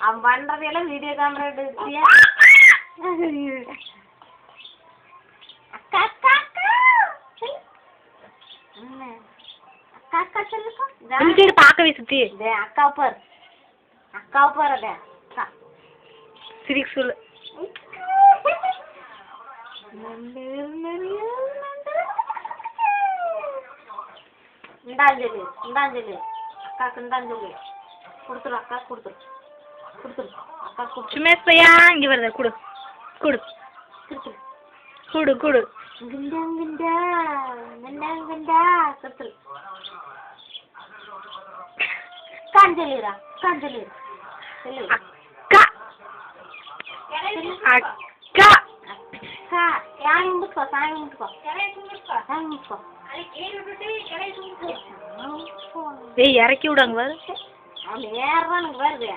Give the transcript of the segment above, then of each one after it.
அவன் பண்றதெல்லாம் video camera எடுத்தியா? பாக்கவே சுத்தி அக்கா பாரு, அக்கா பாரு, அத சிரிக்க சொல்லு. இந்தாஞ்சலி இந்தாஞ்சலி அக்காக்கு இந்தாஞ்சலி கொடுத்துரு, அக்கா கொடுத்துரு கொடுத்துரு, அக்கா கொடுத்துரு. சுமேஷ் பையா இங்க வருத குடு குடு குடு குடு. கிண்டா கிண்டா கிண்டா கிண்டா கொடுத்துரு. காஞ்சலிரா காஞ்சலிரா சொல்லு. அக்கா அக்கா அக்கா யானை கும்பிட்டுக்கோ, சாமி கும்பிட்டுக்கோ, சாமி கும்பிட்டுக்கோ. ஏய் இறக்கி விடாங்க பாரு. அவன் ஏறானுங்க வருது.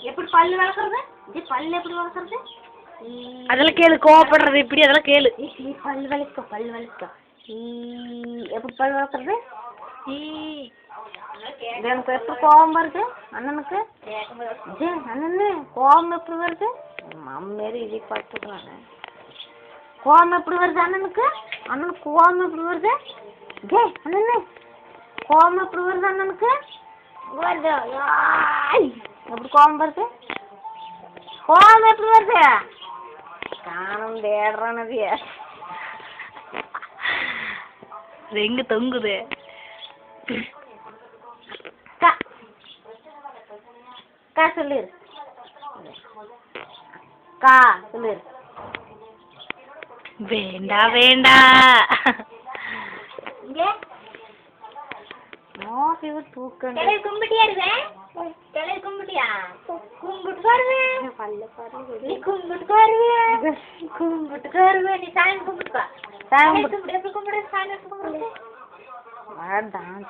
எப்படி பல்லு வளர்க்கறது? பல்லு எப்படி வளர்க்கறது? அதெல்லாம் கேளு. கோவப்படுறது இப்படி அதெல்லாம் கேளு. பல்லு வலிக்கோ, பல்லு வலிக்கோ. எப்படி பல்லு வளர்க்கறது? எனக்கு எப்படி கோபம் வருது அண்ணனுக்கு? அண்ணனு கோபம் எப்படி வருது? மாரி இதை பார்த்துக்கலாம். கோபம் எப்படி வருது அண்ணனுக்கு? அண்ணனுக்கு கோபம் எப்படி வருது? அண்ணனு கோபம் எப்படி வருது அண்ணனுக்கு? வருது எப்படி கோபம் வருது? கோபம் எப்படி வருது? காணும் தேடுறானது எங்க தொங்குது? கா சொல்லிரு, கா சொல்லிரு. வேண்டா வேண்டா. கும்பிட்டியா கும்பிட்டியா கும்பிட்டு வருவேன். பல்ல பாரு, நீ கும்பிட்டு வருவேன், கும்பிட்டு வருவேன். நீ சாமி கும்பிட்டுக்கோ, சாமி கும்பிட்டு எப்படி கும்பிடு? சாமி கும்பிடு.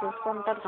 చూసుకుంటారు.